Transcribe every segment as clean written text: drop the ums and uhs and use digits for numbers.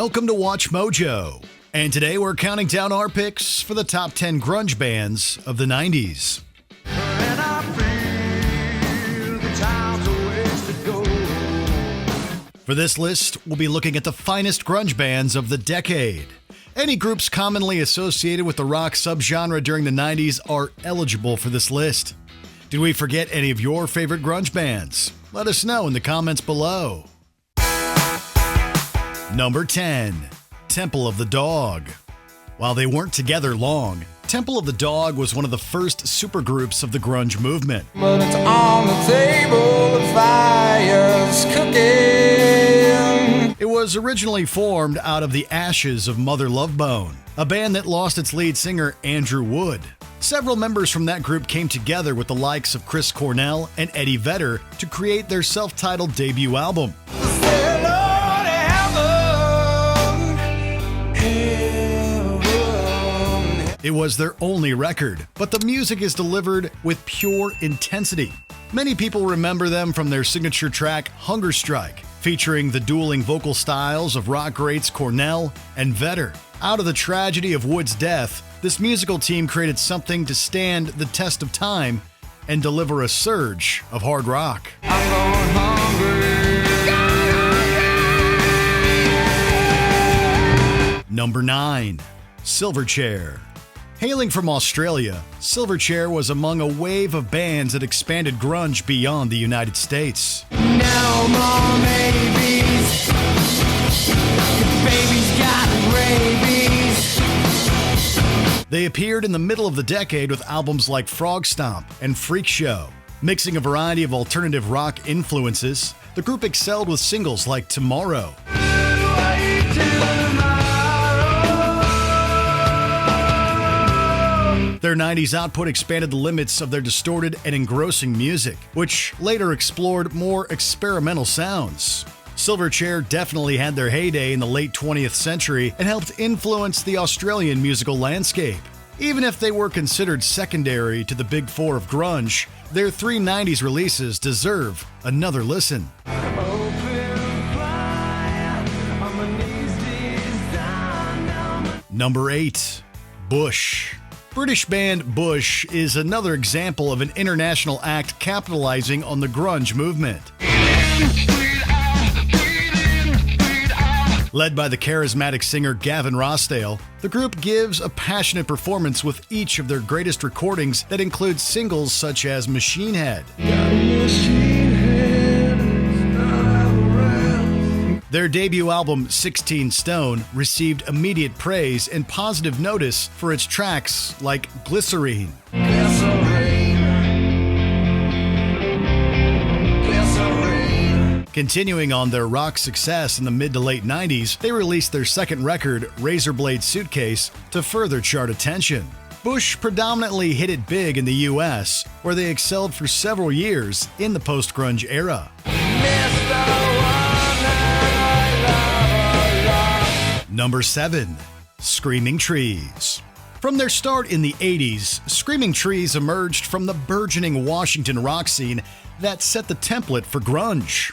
Welcome to Watch Mojo, and today we're counting down our picks for the top 10 grunge bands of the 90s. And I feel the time's a ways to go. For this list, we'll be looking at the finest grunge bands of the decade. Any groups commonly associated with the rock subgenre during the 90s are eligible for this list. Did we forget any of your favorite grunge bands? Let us know in the comments below. Number 10, Temple of the Dog. While they weren't together long, Temple of the Dog was one of the first supergroups of the grunge movement. But it's on the table, the fire's cooking. It was originally formed out of the ashes of Mother Love Bone, a band that lost its lead singer Andrew Wood. Several members from that group came together with the likes of Chris Cornell and Eddie Vedder to create their self-titled debut album. It was their only record, but the music is delivered with pure intensity. Many people remember them from their signature track, Hunger Strike, featuring the dueling vocal styles of rock greats Cornell and Vedder. Out of the tragedy of Wood's death, this musical team created something to stand the test of time and deliver a surge of hard rock. I'm going hungry. Number 9, Silverchair. Hailing from Australia, Silverchair was among a wave of bands that expanded grunge beyond the United States. No more maybes. Your baby's got rabies. They appeared in the middle of the decade with albums like Frog Stomp and Freak Show. Mixing a variety of alternative rock influences, the group excelled with singles like Tomorrow. Their 90s output expanded the limits of their distorted and engrossing music, which later explored more experimental sounds. Silverchair definitely had their heyday in the late 20th century and helped influence the Australian musical landscape. Even if they were considered secondary to the big four of grunge, their three 90s releases deserve another listen. Number 8, Bush. British band Bush is another example of an international act capitalizing on the grunge movement. Led by the charismatic singer Gavin Rossdale, the group gives a passionate performance with each of their greatest recordings that includes singles such as Machine Head. Their debut album, 16 Stone, received immediate praise and positive notice for its tracks like Glycerine. Continuing on their rock success in the mid to late 90s, they released their second record, Razorblade Suitcase, to further chart attention. Bush predominantly hit it big in the US, where they excelled for several years in the post-grunge era. Number 7, Screaming Trees. From their start in the 80s, Screaming Trees emerged from the burgeoning Washington rock scene that set the template for grunge.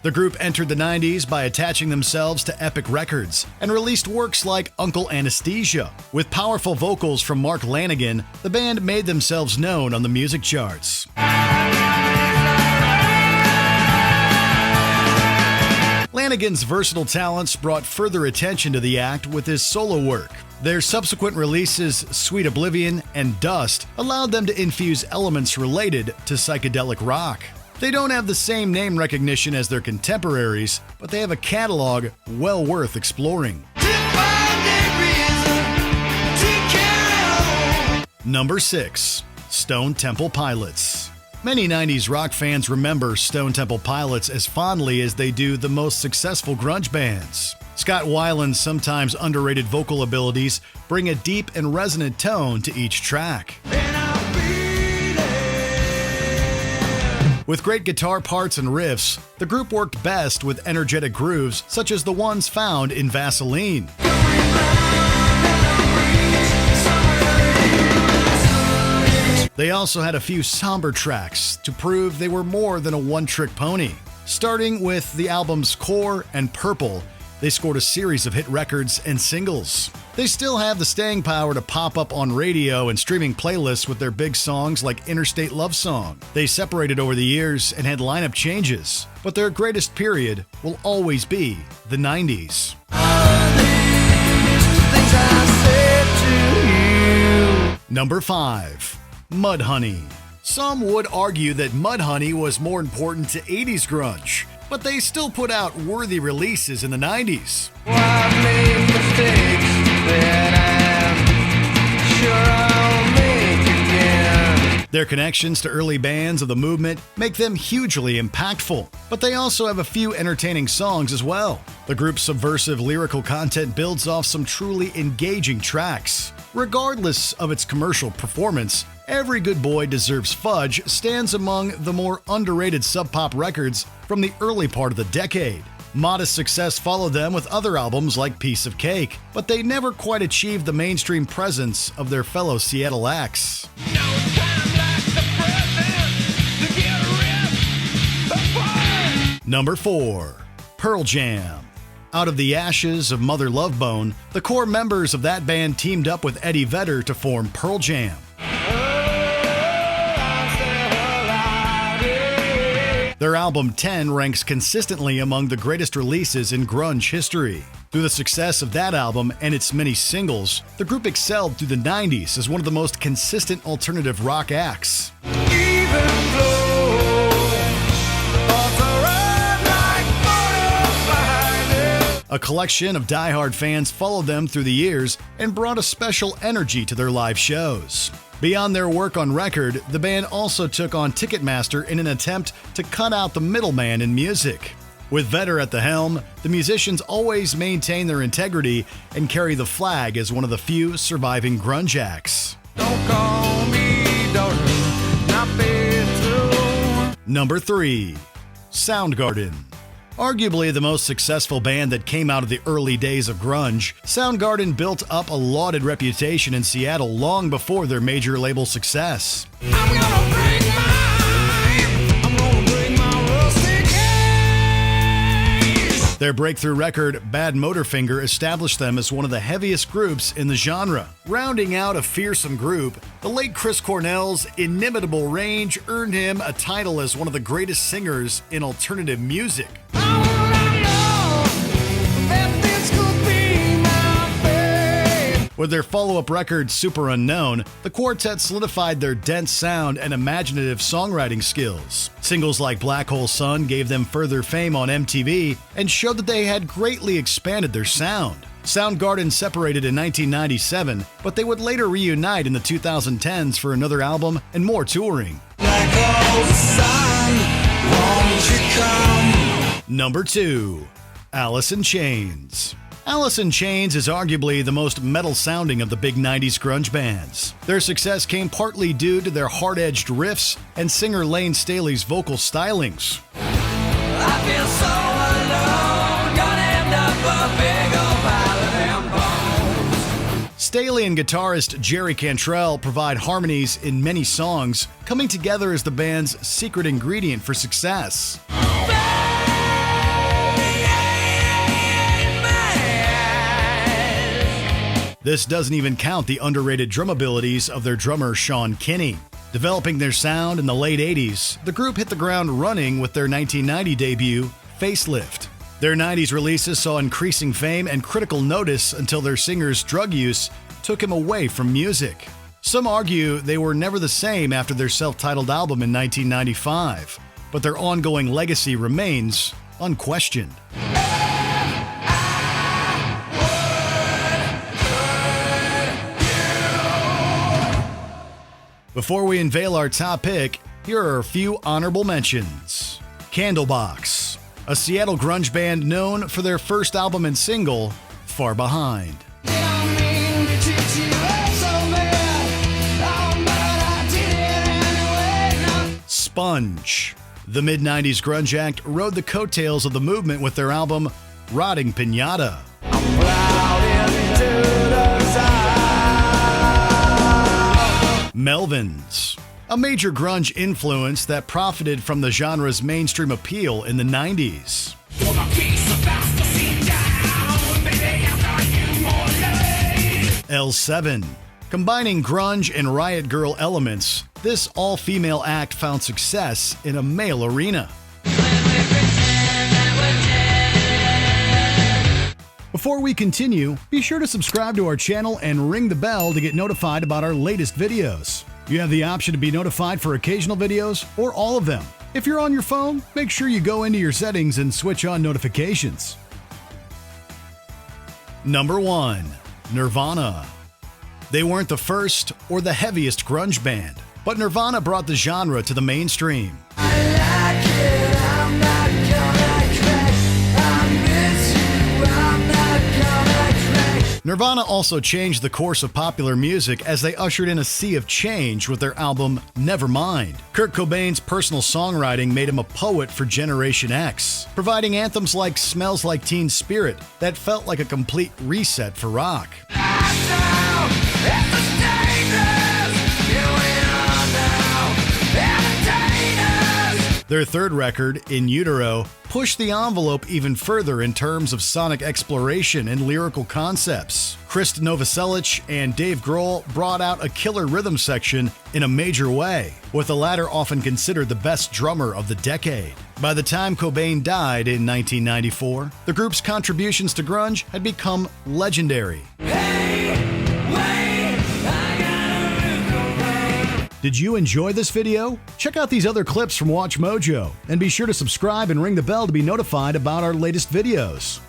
The group entered the 90s by attaching themselves to Epic Records and released works like Uncle Anesthesia. With powerful vocals from Mark Lanegan, the band made themselves known on the music charts. Lanegan's versatile talents brought further attention to the act with his solo work. Their subsequent releases, Sweet Oblivion and Dust, allowed them to infuse elements related to psychedelic rock. They don't have the same name recognition as their contemporaries, but they have a catalog well worth exploring. Number 6, Stone Temple Pilots. Many 90s rock fans remember Stone Temple Pilots as fondly as they do the most successful grunge bands. Scott Weiland's sometimes underrated vocal abilities bring a deep and resonant tone to each track. With great guitar parts and riffs, the group worked best with energetic grooves such as the ones found in Vaseline. They also had a few somber tracks to prove they were more than a one-trick pony. Starting with the albums Core and Purple, they scored a series of hit records and singles. They still have the staying power to pop up on radio and streaming playlists with their big songs like Interstate Love Song. They separated over the years and had lineup changes, but their greatest period will always be the 90s. Number 5. Mudhoney. Some would argue that Mudhoney was more important to 80s grunge, but they still put out worthy releases in the 90s. I've made mistakes that I'm sure I'll make again. Their connections to early bands of the movement make them hugely impactful, but they also have a few entertaining songs as well. The group's subversive lyrical content builds off some truly engaging tracks. Regardless of its commercial performance, Every Good Boy Deserves Fudge stands among the more underrated sub-pop records from the early part of the decade. Modest success followed them with other albums like Piece of Cake, but they never quite achieved the mainstream presence of their fellow Seattle acts. No time like the present to get ripped apart. Number 4. Pearl Jam. Out of the ashes of Mother Love Bone, the core members of that band teamed up with Eddie Vedder to form Pearl Jam. Their album 10 ranks consistently among the greatest releases in grunge history. Through the success of that album and its many singles, the group excelled through the 90s as one of the most consistent alternative rock acts. Even though odds are like butterflies. A collection of diehard fans followed them through the years and brought a special energy to their live shows. Beyond their work on record, the band also took on Ticketmaster in an attempt to cut out the middleman in music. With Vedder at the helm, the musicians always maintain their integrity and carry the flag as one of the few surviving grunge acts. Don't call me darling, not be true. Number 3. Soundgarden. Arguably the most successful band that came out of the early days of grunge, Soundgarden built up a lauded reputation in Seattle long before their major label success. I'm gonna bring my rusty cage. Their breakthrough record, Bad Motorfinger, established them as one of the heaviest groups in the genre. Rounding out a fearsome group, the late Chris Cornell's inimitable range earned him a title as one of the greatest singers in alternative music. With their follow-up record, Super Unknown, the quartet solidified their dense sound and imaginative songwriting skills. Singles like Black Hole Sun gave them further fame on MTV and showed that they had greatly expanded their sound. Soundgarden separated in 1997, but they would later reunite in the 2010s for another album and more touring. Black hole sun, won't you come? Number 2. Alice in Chains. Alice in Chains is arguably the most metal-sounding of the big 90s grunge bands. Their success came partly due to their hard-edged riffs and singer Lane Staley's vocal stylings. I feel so alone, gonna end up a big old pile of them bones. Staley and guitarist Jerry Cantrell provide harmonies in many songs, coming together as the band's secret ingredient for success. This doesn't even count the underrated drum abilities of their drummer Sean Kinney. Developing their sound in the late 80s, the group hit the ground running with their 1990 debut, Facelift. Their 90s releases saw increasing fame and critical notice until their singer's drug use took him away from music. Some argue they were never the same after their self-titled album in 1995, but their ongoing legacy remains unquestioned. Before we unveil our top pick, here are a few honorable mentions. Candlebox, a Seattle grunge band known for their first album and single, Far Behind. Sponge. The mid-90s grunge act rode the coattails of the movement with their album, Rotting Pinata. Melvins. a major grunge influence that profited from the genre's mainstream appeal in the 90s. L7. Combining grunge and riot girl elements, this all-female act found success in a male arena. Before we continue, be sure to subscribe to our channel and ring the bell to get notified about our latest videos. You have the option to be notified for occasional videos or all of them. If you're on your phone, make sure you go into your settings and switch on notifications. Number 1. Nirvana. They weren't the first or the heaviest grunge band, but Nirvana brought the genre to the mainstream. Nirvana also changed the course of popular music as they ushered in a sea of change with their album Nevermind. Kurt Cobain's personal songwriting made him a poet for Generation X, providing anthems like Smells Like Teen Spirit that felt like a complete reset for rock. Their third record, In Utero, pushed the envelope even further in terms of sonic exploration and lyrical concepts. Krist Novoselic and Dave Grohl brought out a killer rhythm section in a major way, with the latter often considered the best drummer of the decade. By the time Cobain died in 1994, the group's contributions to grunge had become legendary. Did you enjoy this video? Check out these other clips from WatchMojo, and be sure to subscribe and ring the bell to be notified about our latest videos.